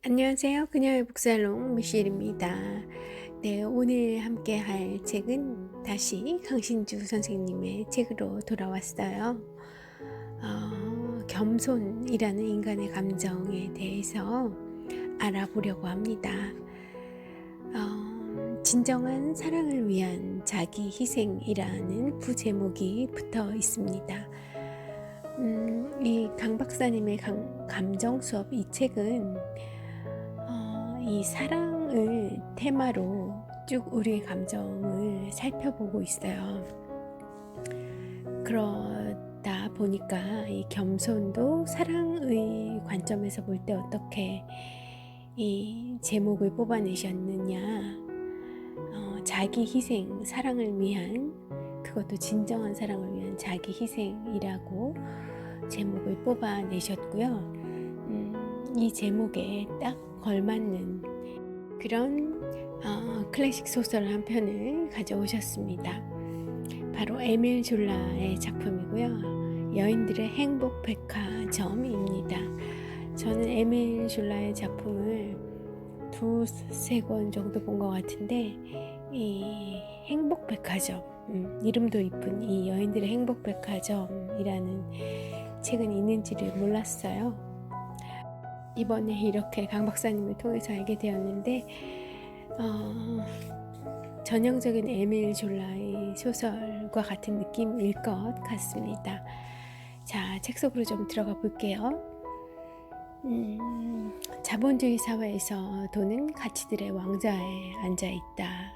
안녕하세요. 그녀의 북살롱 미셸입니다. 네, 오늘 함께 할 책은 다시 강신주 선생님의 책으로 돌아왔어요. 겸손이라는 인간의 감정에 대해서 알아보려고 합니다. 진정한 사랑을 위한 자기 희생이라는 부제목이 붙어 있습니다. 이 강 박사님의 감정 수업 이 책은 이 사랑을 테마로 쭉 우리의 감정을 살펴보고 있어요. 그러다 보니까 이 겸손도 사랑의 관점에서 볼 때 어떻게 이 제목을 뽑아내셨느냐, 자기 희생, 사랑을 위한, 그것도 진정한 사랑을 위한 자기 희생이라고 제목을 뽑아내셨고요. 이 제목에 딱 걸맞는 그런 클래식 소설 한 편을 가져오셨습니다. 바로 에밀 졸라의 작품이고요. 여인들의 행복 백화점입니다. 저는 에밀 졸라의 작품을 두세 권 정도 본 것 같은데, 이 행복 백화점, 이름도 이쁜 이 여인들의 행복 백화점이라는 책은 있는지를 몰랐어요. 이번에 이렇게 강 박사님을 통해서 알게 되었는데, 전형적인 에밀 졸라의 소설과 같은 느낌일 것 같습니다. 자, 책 속으로 좀 들어가 볼게요. 자본주의 사회에서 돈은 가치들의 왕좌에 앉아 있다.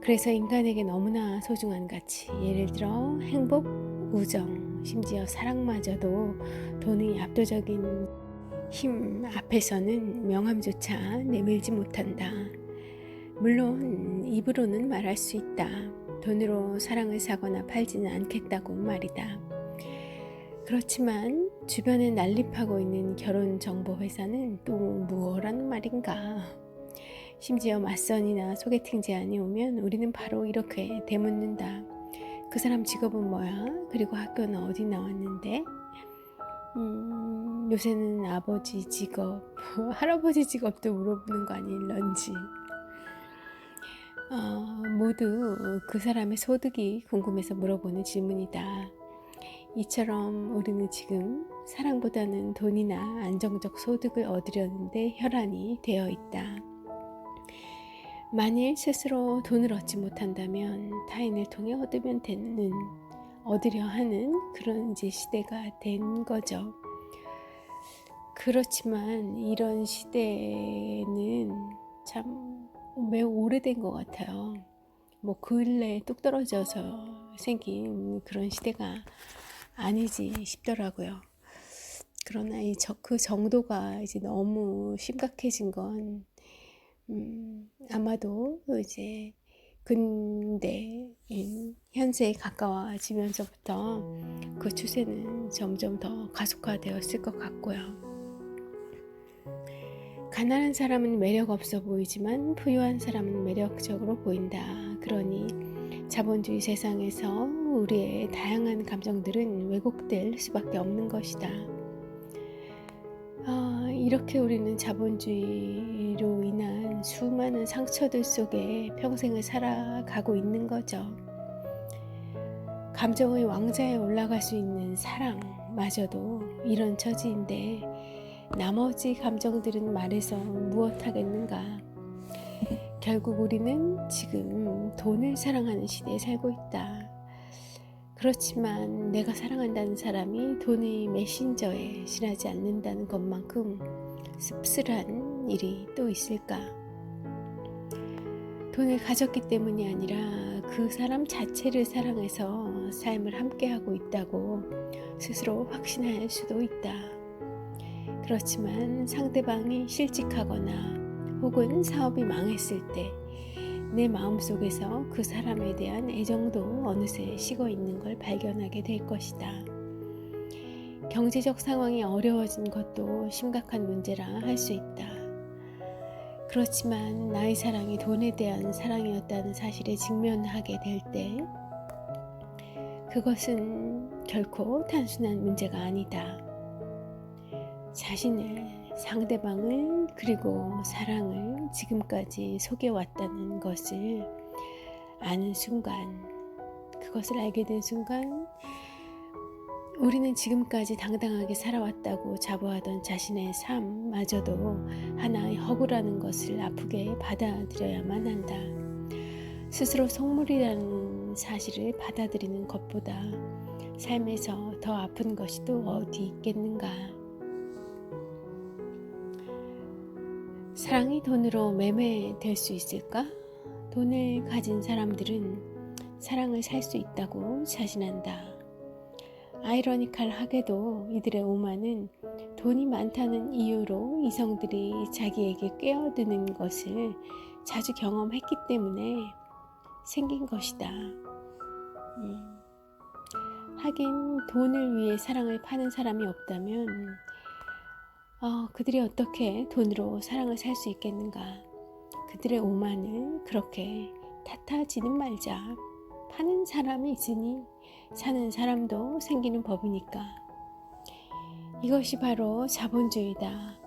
그래서 인간에게 너무나 소중한 가치, 예를 들어 행복, 우정, 심지어 사랑마저도 돈의 압도적인 힘 앞에서는 명함조차 내밀지 못한다. 물론 입으로는 말할 수 있다. 돈으로 사랑을 사거나 팔지는 않겠다고 말이다. 그렇지만 주변에 난립하고 있는 결혼정보회사는 또 무엇란 말인가. 심지어 맞선이나 소개팅 제안이 오면 우리는 바로 이렇게 되묻는다. 그 사람 직업은 뭐야? 그리고 학교는 어디 나왔는데? 요새는 아버지 직업, 할아버지 직업도 물어보는 거 아닐런지. 모두 그 사람의 소득이 궁금해서 물어보는 질문이다. 이처럼 우리는 지금 사랑보다는 돈이나 안정적 소득을 얻으려는데 혈안이 되어 있다. 만일 스스로 돈을 얻지 못한다면 타인을 통해 얻으려 하는 그런 이제 시대가 된 거죠. 그렇지만 이런 시대는 참 매우 오래된 것 같아요. 뭐 근래에 뚝 떨어져서 생긴 그런 시대가 아니지 싶더라고요. 그러나 그 정도가 이제 너무 심각해진 건 아마도 이제 근대 현세에 가까워지면서부터 그 추세는 점점 더 가속화되었을 것 같고요. 가난한 사람은 매력 없어 보이지만 부유한 사람은 매력적으로 보인다. 그러니 자본주의 세상에서 우리의 다양한 감정들은 왜곡될 수밖에 없는 것이다. 이렇게 우리는 자본주의로 인한 수많은 상처들 속에 평생을 살아가고 있는 거죠. 감정의 왕좌에 올라갈 수 있는 사랑마저도 이런 처지인데 나머지 감정들은 말해서 무엇 하겠는가. 결국 우리는 지금 돈을 사랑하는 시대에 살고 있다. 그렇지만 내가 사랑한다는 사람이 돈의 메신저에 실하지 않는다는 것만큼 씁쓸한 일이 또 있을까? 돈을 가졌기 때문이 아니라 그 사람 자체를 사랑해서 삶을 함께하고 있다고 스스로 확신할 수도 있다. 그렇지만 상대방이 실직하거나 혹은 사업이 망했을 때 내 마음속에서 그 사람에 대한 애정도 어느새 식어 있는 걸 발견하게 될 것이다. 경제적 상황이 어려워진 것도 심각한 문제라 할 수 있다. 그렇지만 나의 사랑이 돈에 대한 사랑이었다는 사실에 직면하게 될 때 그것은 결코 단순한 문제가 아니다. 자신을 상대방을 그리고 사랑을 지금까지 속여왔다는 것을 아는 순간, 그것을 알게 된 순간 우리는 지금까지 당당하게 살아왔다고 자부하던 자신의 삶마저도 하나의 허구라는 것을 아프게 받아들여야만 한다. 스스로 속물이라는 사실을 받아들이는 것보다 삶에서 더 아픈 것이 또 어디 있겠는가. 사랑이 돈으로 매매될 수 있을까? 돈을 가진 사람들은 사랑을 살 수 있다고 자신한다. 아이러니컬하게도 이들의 오만은 돈이 많다는 이유로 이성들이 자기에게 꿰어드는 것을 자주 경험했기 때문에 생긴 것이다. 하긴 돈을 위해 사랑을 파는 사람이 없다면 그들이 어떻게 돈으로 사랑을 살 수 있겠는가. 그들의 오만을 그렇게 탓하지는 말자. 파는 사람이 있으니 사는 사람도 생기는 법이니까. 이것이 바로 자본주의다.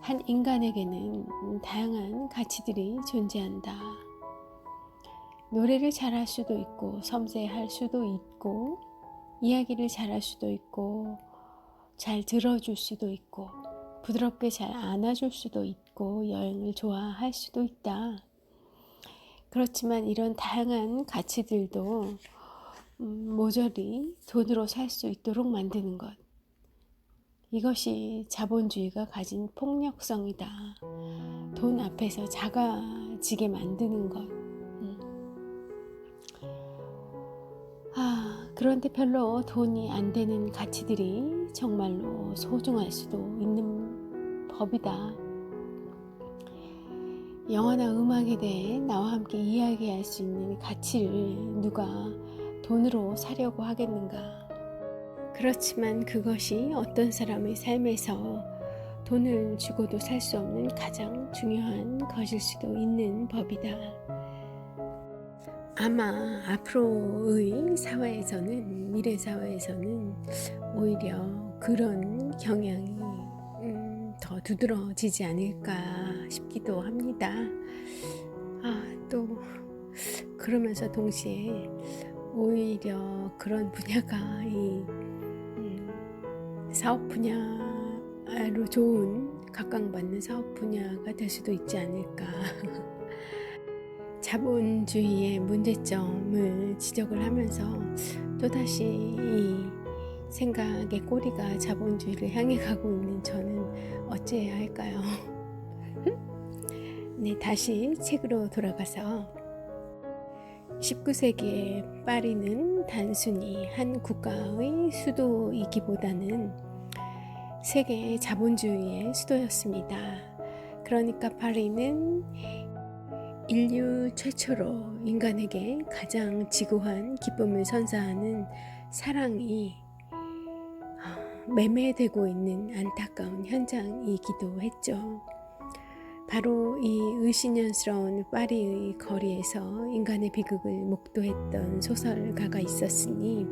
한 인간에게는 다양한 가치들이 존재한다. 노래를 잘할 수도 있고, 섬세할 수도 있고, 이야기를 잘할 수도 있고, 잘 들어줄 수도 있고, 부드럽게 잘 안아줄 수도 있고, 여행을 좋아할 수도 있다. 그렇지만 이런 다양한 가치들도 모조리 돈으로 살 수 있도록 만드는 것, 이것이 자본주의가 가진 폭력성이다. 돈 앞에서 작아지게 만드는 것. 그런데 별로 돈이 안 되는 가치들이 정말로 소중할 수도 있는 법이다. 영화나 음악에 대해 나와 함께 이야기할 수 있는 가치를 누가 돈으로 사려고 하겠는가. 그렇지만 그것이 어떤 사람의 삶에서 돈을 주고도 살 수 없는 가장 중요한 것일 수도 있는 법이다. 아마 앞으로의 사회에서는, 미래 사회에서는 오히려 그런 경향이 더 두드러지지 않을까 싶기도 합니다. 또 그러면서 동시에 오히려 그런 분야가 이 사업 분야로 좋은 각광받는 사업 분야가 될 수도 있지 않을까. 자본주의의 문제점을 지적을 하면서 또다시 이 생각의 꼬리가 자본주의를 향해 가고 있는 저는 어찌해야 할까요? 네, 다시 책으로 돌아가서 19세기의 파리는 단순히 한 국가의 수도이기보다는 세계의 자본주의의 수도였습니다. 그러니까 파리는 인류 최초로 인간에게 가장 지고한 기쁨을 선사하는 사랑이 매매되고 있는 안타까운 현장이기도 했죠. 바로 이 의심스러운 파리의 거리에서 인간의 비극을 목도했던 소설가가 있었으니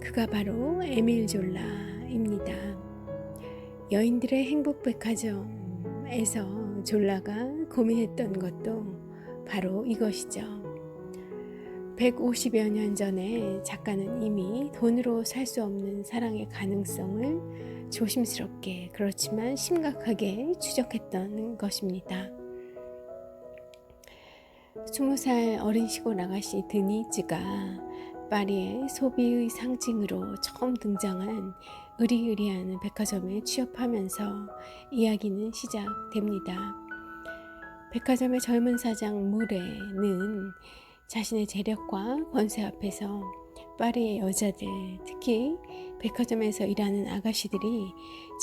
그가 바로 에밀 졸라입니다. 여인들의 행복백화점에서 졸라가 고민했던 것도 바로 이것이죠. 150여 년 전에 작가는 이미 돈으로 살 수 없는 사랑의 가능성을 조심스럽게 그렇지만 심각하게 추적했던 것입니다. 20살 어린 시골 아가씨 드니즈가 파리의 소비의 상징으로 처음 등장한 으리으리한 백화점에 취업하면서 이야기는 시작됩니다. 백화점의 젊은 사장 무레는 자신의 재력과 권세 앞에서 파리의 여자들, 특히 백화점에서 일하는 아가씨들이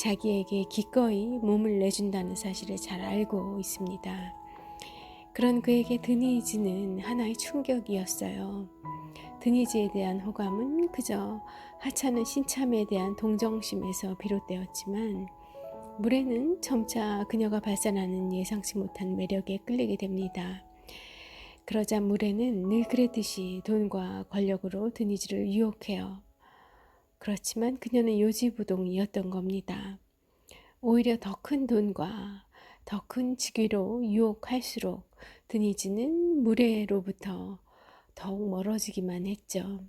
자기에게 기꺼이 몸을 내준다는 사실을 잘 알고 있습니다. 그런 그에게 드니즈는 하나의 충격이었어요. 드니즈에 대한 호감은 그저 하찮은 신참에 대한 동정심에서 비롯되었지만 무레는 점차 그녀가 발산하는 예상치 못한 매력에 끌리게 됩니다. 그러자 무레는 늘 그랬듯이 돈과 권력으로 드니즈를 유혹해요. 그렇지만 그녀는 요지부동이었던 겁니다. 오히려 더 큰 돈과 더 큰 직위로 유혹할수록 드니즈는 무례로부터 더욱 멀어지기만 했죠.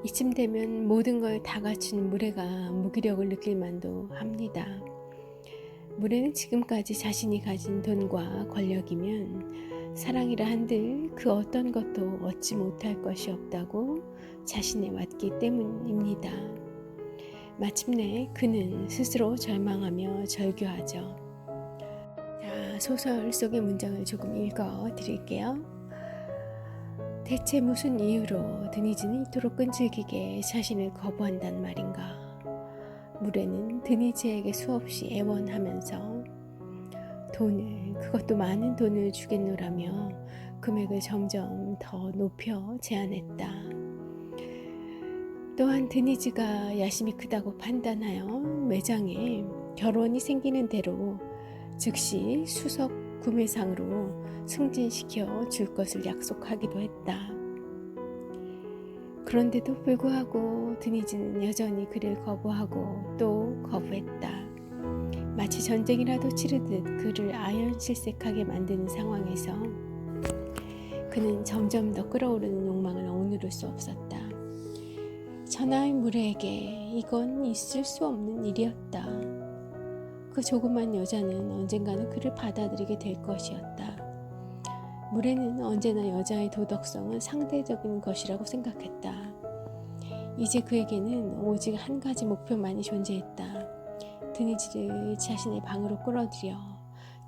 이쯤 되면 모든 걸 다 갖춘 무례가 무기력을 느낄 만도 합니다. 무례는 지금까지 자신이 가진 돈과 권력이면 사랑이라 한들 그 어떤 것도 얻지 못할 것이 없다고 자신에 왔기 때문입니다. 마침내 그는 스스로 절망하며 절규하죠. 자, 소설 속의 문장을 조금 읽어 드릴게요. 대체 무슨 이유로 드니즈는 이토록 끈질기게 자신을 거부한단 말인가? 무례는 드니즈에게 수없이 애원하면서 돈을, 그것도 많은 돈을 주겠노라며 금액을 점점 더 높여 제안했다. 또한 드니즈가 야심이 크다고 판단하여 매장에 결혼이 생기는 대로 즉시 수석 구매상으로 승진시켜 줄 것을 약속하기도 했다. 그런데도 불구하고 드니즈는 여전히 그를 거부하고 또 거부했다. 마치 전쟁이라도 치르듯 그를 아연실색하게 만드는 상황에서 그는 점점 더 끓어오르는 욕망을 억누를 수 없었다. 천하의 무례에게 이건 있을 수 없는 일이었다. 그 조그만 여자는 언젠가는 그를 받아들이게 될 것이었다. 무례는 언제나 여자의 도덕성은 상대적인 것이라고 생각했다. 이제 그에게는 오직 한 가지 목표만이 존재했다. 드니즈를 자신의 방으로 끌어들여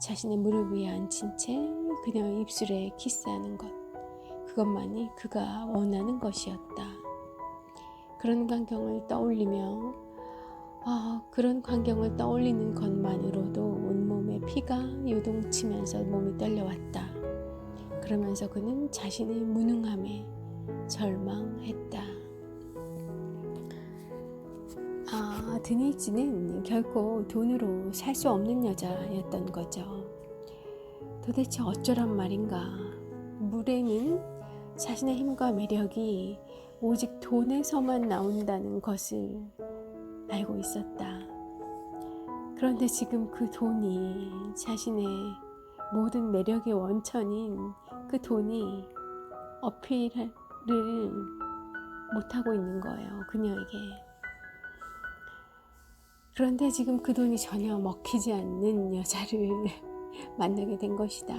자신의 무릎 위에 앉힌 채 그녀의 입술에 키스하는 것. 그것만이 그가 원하는 것이었다. 그런 광경을 떠올리는 것만으로도 온몸에 피가 요동치면서 몸이 떨려왔다. 그러면서 그는 자신의 무능함에 절망했다. 드니즈는 결코 돈으로 살 수 없는 여자였던 거죠. 도대체 어쩌란 말인가? 무례는 자신의 힘과 매력이 오직 돈에서만 나온다는 것을 알고 있었다. 그런데 지금 그 돈이 자신의 모든 매력의 원천인 그 돈이 어필을 못하고 있는 거예요, 그녀에게. 그런데 지금 그 돈이 전혀 먹히지 않는 여자를 만나게 된 것이다.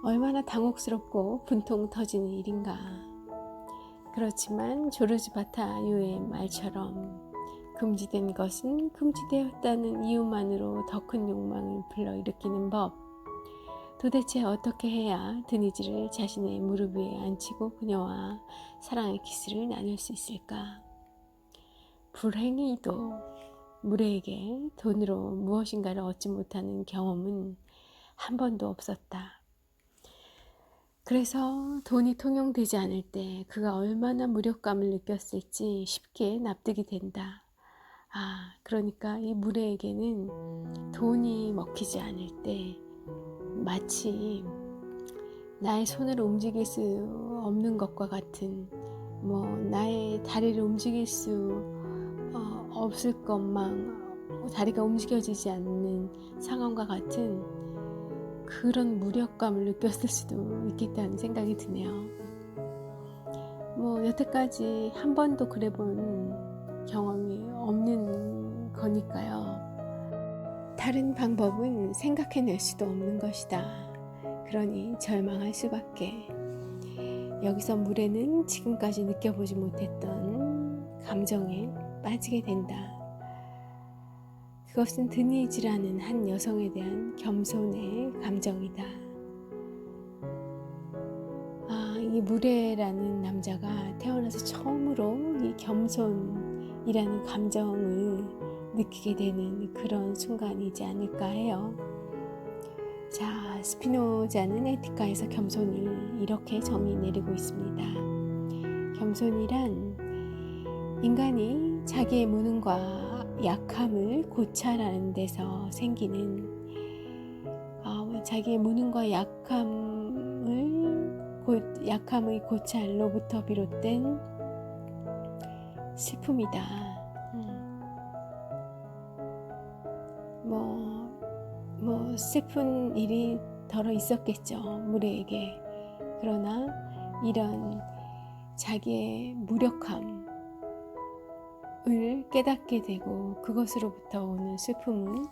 얼마나 당혹스럽고 분통 터지는 일인가. 그렇지만 조르즈 바타유의 말처럼 금지된 것은 금지되었다는 이유만으로 더 큰 욕망을 불러일으키는 법. 도대체 어떻게 해야 드니즈를 자신의 무릎 위에 앉히고 그녀와 사랑의 키스를 나눌 수 있을까? 불행히도 무례에게 돈으로 무엇인가를 얻지 못하는 경험은 한 번도 없었다. 그래서 돈이 통용되지 않을 때 그가 얼마나 무력감을 느꼈을지 쉽게 납득이 된다. 그러니까 이 무례에게는 돈이 먹히지 않을 때 마치 나의 손을 움직일 수 없는 것과 같은, 나의 다리를 움직일 수 없을 것만, 다리가 움직여지지 않는 상황과 같은 그런 무력감을 느꼈을 수도 있겠다는 생각이 드네요. 여태까지 한 번도 그래 본 경험이 없는 거니까요. 다른 방법은 생각해낼 수도 없는 것이다. 그러니 절망할 수밖에. 여기서 무례는 지금까지 느껴보지 못했던 감정에 빠지게 된다. 그것은 드니즈라는 한 여성에 대한 겸손의 감정이다. 이 무례라는 남자가 태어나서 처음으로 이 겸손이라는 감정을 느끼게 되는 그런 순간이지 않을까 해요. 자, 스피노자는 에티카에서 겸손을 이렇게 정의 내리고 있습니다. 겸손이란 인간이 자기의 무능과 약함을 고찰하는 데서 생기는 자기의 무능과 약함의 고찰로부터 비롯된 슬픔이다. 슬픈 일이 덜어 있었겠죠, 무례에게. 그러나 이런 자기의 무력함을 깨닫게 되고 그것으로부터 오는 슬픔은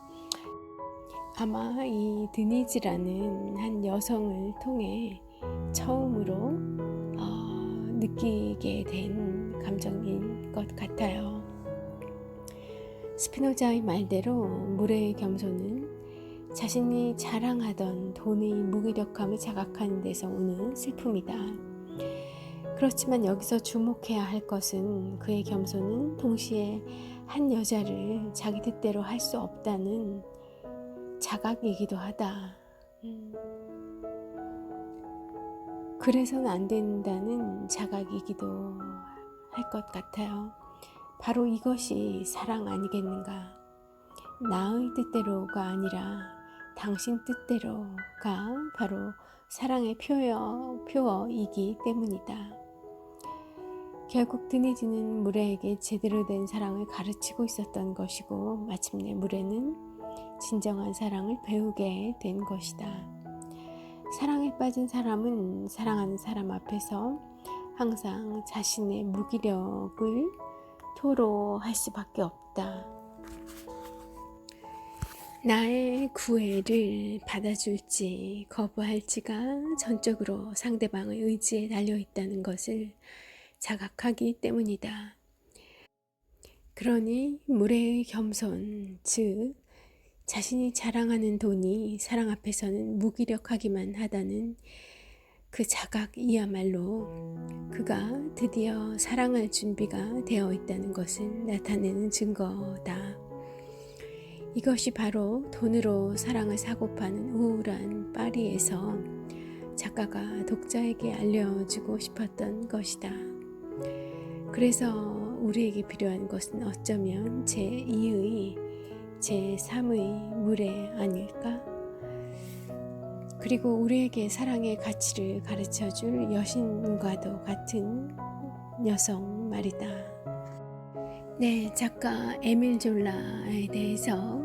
아마 이 드니즈라는 한 여성을 통해 처음으로 느끼게 된 감정인 것 같아요. 스피노자의 말대로 무례의 겸손은 자신이 자랑하던 돈의 무기력함을 자각하는 데서 오는 슬픔이다. 그렇지만 여기서 주목해야 할 것은 그의 겸손은 동시에 한 여자를 자기 뜻대로 할 수 없다는 자각이기도 하다. 그래서는 안 된다는 자각이기도 할 것 같아요. 바로 이것이 사랑 아니겠는가? 나의 뜻대로가 아니라 당신 뜻대로가 바로 사랑의 표어이기 때문이다. 결국 드니즈는 무례에게 제대로 된 사랑을 가르치고 있었던 것이고 마침내 무례는 진정한 사랑을 배우게 된 것이다. 사랑에 빠진 사람은 사랑하는 사람 앞에서 항상 자신의 무기력을 토로할 수밖에 없다. 나의 구애를 받아줄지 거부할지가 전적으로 상대방의 의지에 달려있다는 것을 자각하기 때문이다. 그러니 무례의 겸손, 즉 자신이 자랑하는 돈이 사랑 앞에서는 무기력하기만 하다는 그 자각이야말로 그가 드디어 사랑할 준비가 되어 있다는 것을 나타내는 증거다. 이것이 바로 돈으로 사랑을 사고 파는 우울한 파리에서 작가가 독자에게 알려주고 싶었던 것이다. 그래서 우리에게 필요한 것은 어쩌면 제2의, 제3의 무례 아닐까? 그리고 우리에게 사랑의 가치를 가르쳐줄 여신과도 같은 여성 말이다. 네, 작가 에밀 졸라에 대해서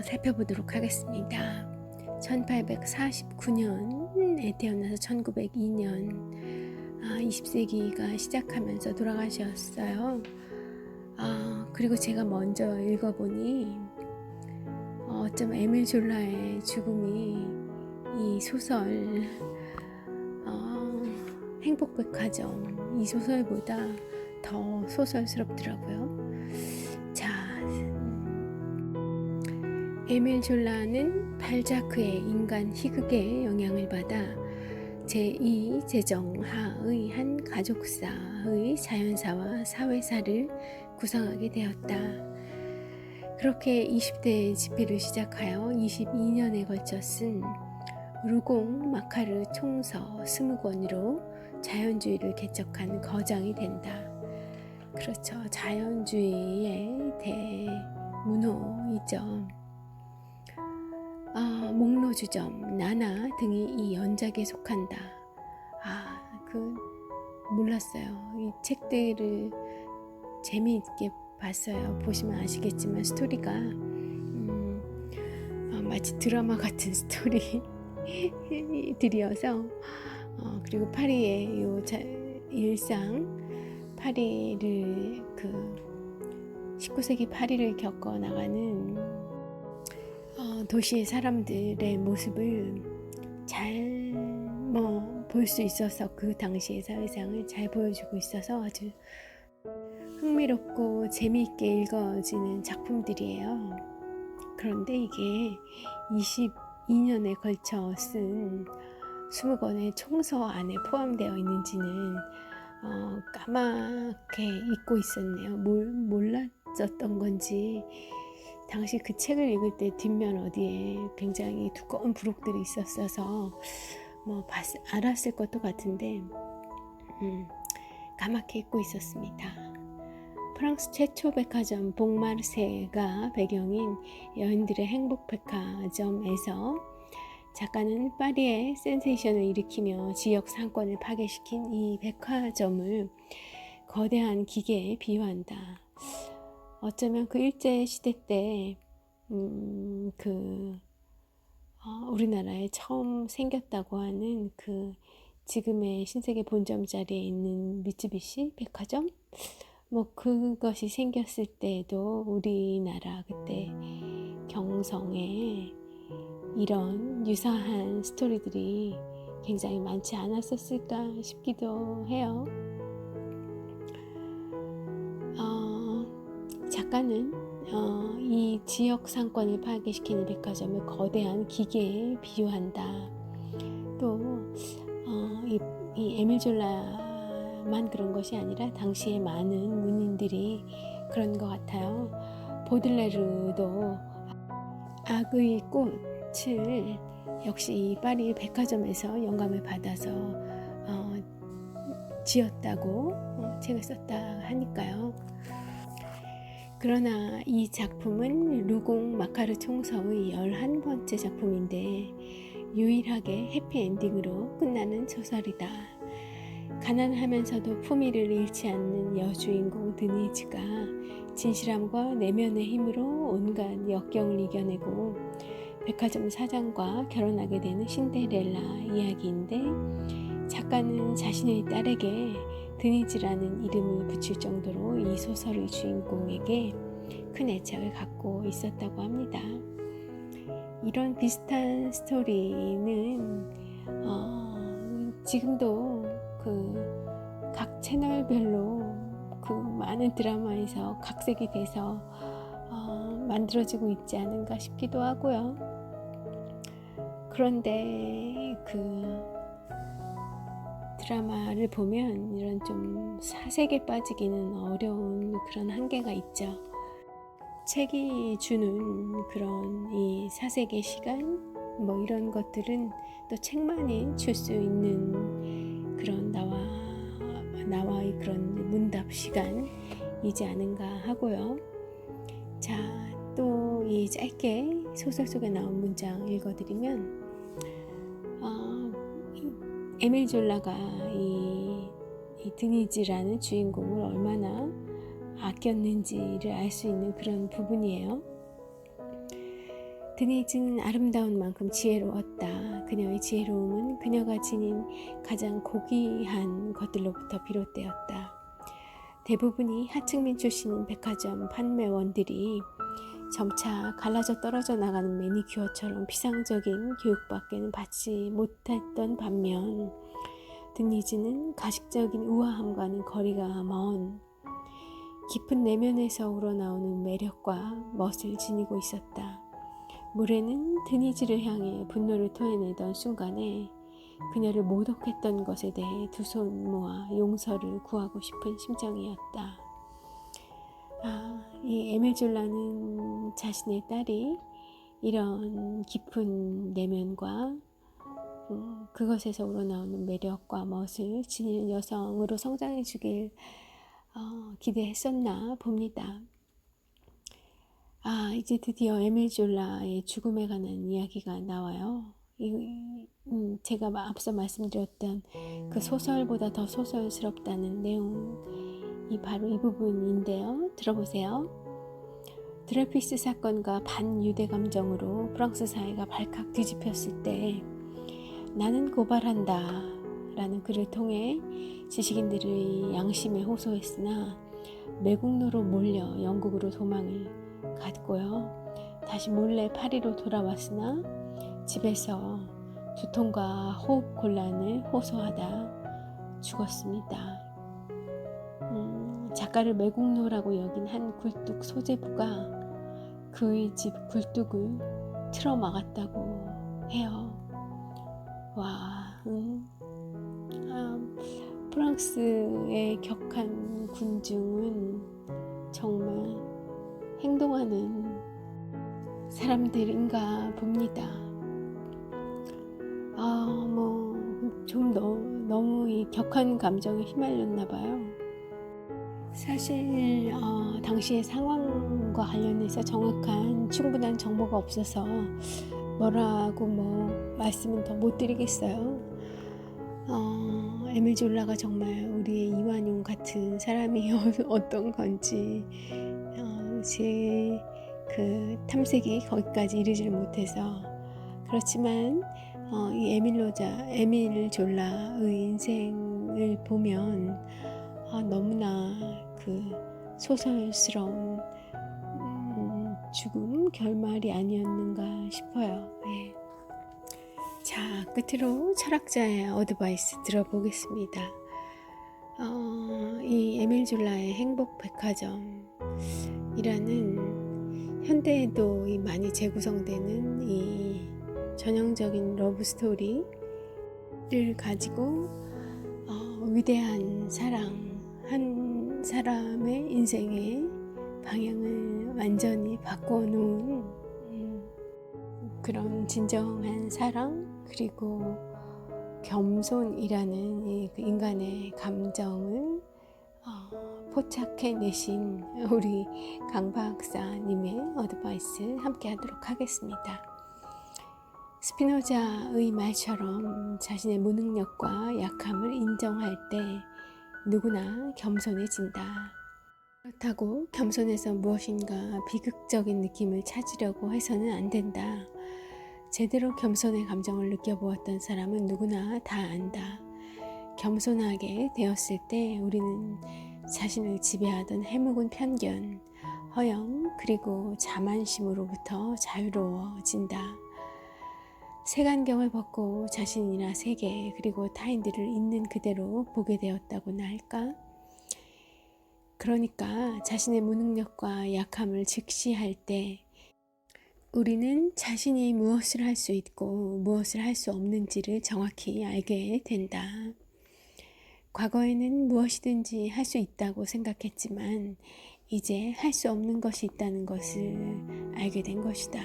살펴보도록 하겠습니다. 1849년에 태어나서 1902년 20세기가 시작하면서 돌아가셨어요. 그리고 제가 먼저 읽어보니 어쩜 에밀 졸라의 죽음이 이 소설 행복백화점 이 소설보다 더 소설스럽더라고요. 자, 에밀 졸라는 발자크의 인간 희극의 영향을 받아 제2제정하의 한 가족사의 자연사와 사회사를 구성하게 되었다. 그렇게 20대 집필을 시작하여 22년에 걸쳐 쓴 루공 마카르 총서 20권으로 자연주의를 개척한 거장이 된다. 그렇죠. 자연주의의 대문호이죠. 목로주점, 나나 등이 이 연작에 속한다. 몰랐어요. 이 책들을 재미있게 봤어요. 보시면 아시겠지만 스토리가 마치 드라마 같은 스토리들이어서 그리고 파리의 일상, 파리를 19세기 파리를 겪어 나가는 도시의 사람들의 모습을 잘 볼 수 있어서 그 당시의 사회상을 잘 보여주고 있어서 아주 흥미롭고 재미있게 읽어지는 작품들이에요. 그런데 이게 22년에 걸쳐 쓴 20권의 총서 안에 포함되어 있는지는 까맣게 잊고 있었네요. 몰랐었던 건지 당시 그 책을 읽을 때 뒷면 어디에 굉장히 두꺼운 부록들이 있었어서 알았을 것도 같은데 까맣게 잊고 있었습니다. 프랑스 최초 백화점 봉마르세가 배경인 여인들의 행복백화점에서 작가는 파리의 센세이션을 일으키며 지역 상권을 파괴시킨 이 백화점을 거대한 기계에 비유한다. 어쩌면 그 일제시대 때 우리나라에 처음 생겼다고 하는 지금의 신세계 본점 자리에 있는 미쓰비시 백화점, 뭐 그것이 생겼을 때도 우리나라 그때 경성에 이런 유사한 스토리들이 굉장히 많지 않았었을까 싶기도 해요. 작가는 이 지역 상권을 파괴시키는 백화점을 거대한 기계에 비유한다. 또 이 에밀 졸라만 그런 것이 아니라 당시에 많은 문인들이 그런 것 같아요. 보들레르도 악의 꽃을 역시 이 파리 백화점에서 영감을 받아서 지었다고 책을 썼다 하니까요. 그러나 이 작품은 루공 마카르 총서의 11번째 작품인데 유일하게 해피엔딩으로 끝나는 소설이다. 가난하면서도 품위를 잃지 않는 여주인공 드니즈가 진실함과 내면의 힘으로 온갖 역경을 이겨내고 백화점 사장과 결혼하게 되는 신데렐라 이야기인데, 작가는 자신의 딸에게 드니즈라는 이름을 붙일 정도로 이 소설의 주인공에게 큰 애착을 갖고 있었다고 합니다. 이런 비슷한 스토리는 지금도 각 채널별로 많은 드라마에서 각색이 돼서 만들어지고 있지 않은가 싶기도 하고요. 그런데 드라마를 보면 이런 좀 사색에 빠지기는 어려운 그런 한계가 있죠. 책이 주는 그런 이 사색의 시간, 뭐 이런 것들은 또 책만이 줄 수 있는 그런 나와의 그런 문답 시간이지 않은가 하고요. 자, 또 이 짧게 소설 속에 나온 문장 읽어드리면, 에밀 졸라가 이 드니즈라는 주인공을 얼마나 아꼈는지를 알 수 있는 그런 부분이에요. 드니즈는 아름다운 만큼 지혜로웠다. 그녀의 지혜로움은 그녀가 지닌 가장 고귀한 것들로부터 비롯되었다. 대부분이 하층민 출신인 백화점 판매원들이 점차 갈라져 떨어져 나가는 매니큐어처럼 피상적인 교육밖에는 받지 못했던 반면, 드니즈는 가식적인 우아함과는 거리가 먼 깊은 내면에서 우러나오는 매력과 멋을 지니고 있었다. 무레는 드니즈를 향해 분노를 토해내던 순간에 그녀를 모독했던 것에 대해 두 손 모아 용서를 구하고 싶은 심정이었다. 이 에밀 졸라는 자신의 딸이 이런 깊은 내면과 그것에서 우러나오는 매력과 멋을 지니는 여성으로 성장해 주길 기대했었나 봅니다. 이제 드디어 에밀 졸라의 죽음에 관한 이야기가 나와요. 제가 앞서 말씀드렸던 그 소설보다 더 소설스럽다는 내용이 바로 이 부분인데요. 들어보세요. 드레피스 사건과 반유대 감정으로 프랑스 사회가 발칵 뒤집혔을 때 나는 고발한다 라는 글을 통해 지식인들의 양심에 호소했으나 매국노로 몰려 영국으로 도망을 갔고요. 다시 몰래 파리로 돌아왔으나 집에서 두통과 호흡 곤란을 호소하다 죽었습니다. 작가를 매국노라고 여긴 한 굴뚝 소재부가 그의 집 굴뚝을 틀어막았다고 해요. 프랑스의 격한 군중은 정말 행동하는 사람들인가 봅니다. 좀 너무 이 격한 감정에 휘말렸나 봐요. 사실 당시의 상황과 관련해서 정확한 충분한 정보가 없어서 뭐라고 말씀은 더 못 드리겠어요. 에밀 졸라가 정말 우리의 이완용 같은 사람이 어떤 건지 제 그 탐색이 거기까지 이르지를 못해서. 그렇지만 이 에밀 졸라의 인생을 보면 너무나 그 소설스러운 죽음 결말이 아니었는가 싶어요. 예. 자, 끝으로 철학자의 어드바이스 들어보겠습니다. 이 에밀 졸라의 행복백화점이라는 현대에도 많이 재구성되는 이 전형적인 러브 스토리를 가지고 위대한 사랑, 한 사람의 인생의 방향을 완전히 바꿔놓은 그런 진정한 사랑, 그리고 겸손이라는 이 인간의 감정을 포착해내신 우리 강 박사님의 어드바이스 함께 하도록 하겠습니다. 스피노자의 말처럼 자신의 무능력과 약함을 인정할 때 누구나 겸손해진다. 그렇다고 겸손해서 무엇인가 비극적인 느낌을 찾으려고 해서는 안 된다. 제대로 겸손의 감정을 느껴보았던 사람은 누구나 다 안다. 겸손하게 되었을 때 우리는 자신을 지배하던 해묵은 편견, 허영, 그리고 자만심으로부터 자유로워진다. 색안경을 벗고 자신이나 세계, 그리고 타인들을 있는 그대로 보게 되었다고나 할까? 그러니까 자신의 무능력과 약함을 직시할 때 우리는 자신이 무엇을 할 수 있고 무엇을 할 수 없는지를 정확히 알게 된다. 과거에는 무엇이든지 할 수 있다고 생각했지만 이제 할 수 없는 것이 있다는 것을 알게 된 것이다.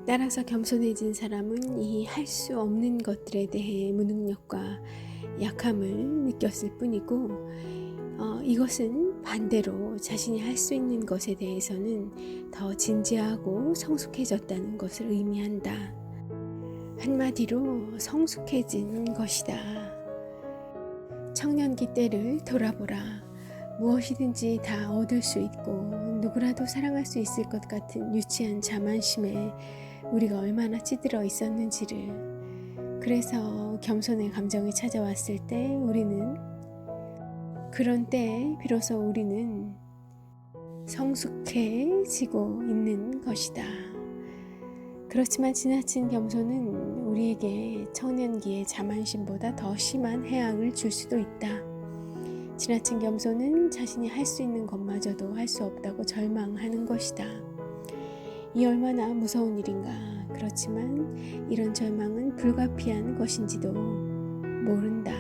따라서 겸손해진 사람은 이 할 수 없는 것들에 대해 무능력과 약함을 느꼈을 뿐이고 이것은 반대로 자신이 할 수 있는 것에 대해서는 더 진지하고 성숙해졌다는 것을 의미한다. 한마디로 성숙해진 것이다. 청년기 때를 돌아보라. 무엇이든지 다 얻을 수 있고 누구라도 사랑할 수 있을 것 같은 유치한 자만심에 우리가 얼마나 찌들어 있었는지를. 그래서 겸손의 감정이 찾아왔을 때 그런 때 비로소 우리는 성숙해지고 있는 것이다. 그렇지만 지나친 겸손은 우리에게 청년기의 자만심보다 더 심한 해악을 줄 수도 있다. 지나친 겸손은 자신이 할 수 있는 것마저도 할 수 없다고 절망하는 것이다. 이 얼마나 무서운 일인가. 그렇지만 이런 절망은 불가피한 것인지도 모른다.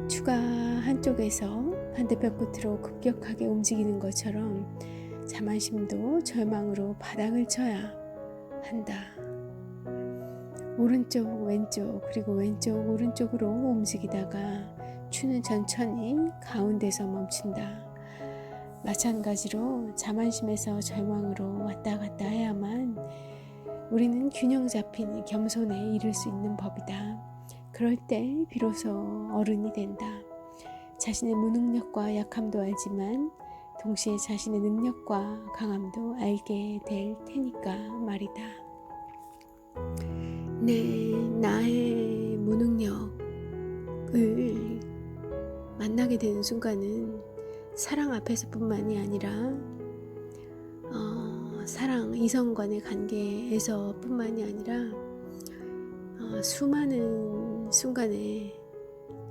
추가 한쪽에서 반대편 끝으로 급격하게 움직이는 것처럼 자만심도 절망으로 바닥을 쳐야 한다. 오른쪽 왼쪽 그리고 왼쪽 오른쪽으로 움직이다가 추는 천천히 가운데서 멈춘다. 마찬가지로 자만심에서 절망으로 왔다 갔다 해야만 우리는 균형 잡힌 겸손에 이를 수 있는 법이다. 그럴 때 비로소 어른이 된다. 자신의 무능력과 약함도 알지만 동시에 자신의 능력과 강함도 알게 될 테니까 말이다. 나의 무능력을 만나게 되는 순간은 사랑 앞에서뿐만이 아니라 사랑 이성 간의 관계에서뿐만이 아니라 수많은 순간에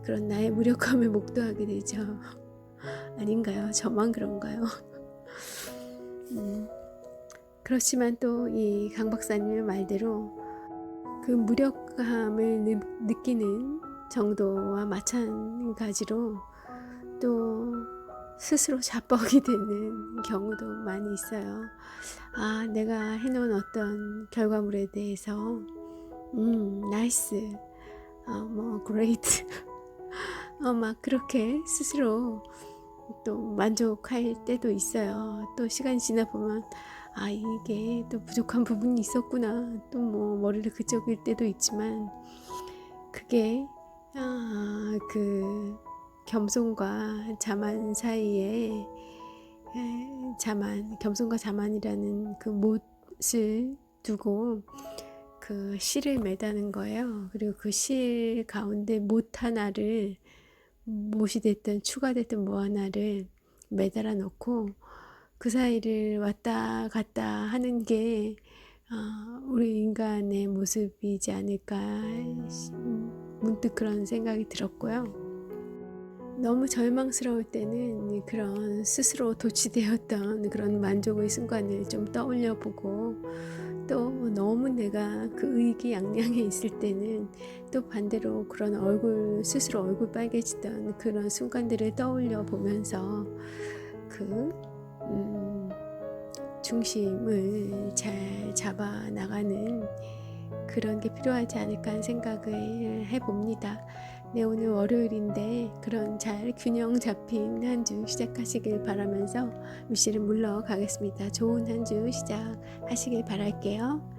그런 나의 무력함을 목도하게 되죠. 아닌가요? 저만 그런가요? 그렇지만 또 이 강 박사님의 말대로 그 무력함을 느끼는 정도와 마찬가지로 또 스스로 자뻑이 되는 경우도 많이 있어요. 내가 해놓은 어떤 결과물에 대해서 나이스, 그레이트 막 그렇게 스스로 또 만족할 때도 있어요. 또 시간이 지나 보면 이게 또 부족한 부분이 있었구나, 또 머리를 그쪽일 때도 있지만 그게 그 겸손과 자만 사이에 자만, 겸손과 자만이라는 그 못을 두고 그 실을 매다는 거예요. 그리고 그 실 가운데 못 하나를, 못이 됐든 추가 됐든 뭐 하나를 매달아 놓고 그 사이를 왔다 갔다 하는 게 우리 인간의 모습이지 않을까, 문득 그런 생각이 들었고요. 너무 절망스러울 때는 그런 스스로 도취되었던 그런 만족의 순간을 좀 떠올려 보고, 또 너무 내가 그 의기양양해 있을 때는 또 반대로 그런 스스로 얼굴 빨개지던 그런 순간들을 떠올려 보면서 그 중심을 잘 잡아 나가는 그런 게 필요하지 않을까 하는 생각을 해봅니다. 네, 오늘 월요일인데 그런 잘 균형 잡힌 한 주 시작하시길 바라면서 미씨를 물러가겠습니다. 좋은 한 주 시작하시길 바랄게요.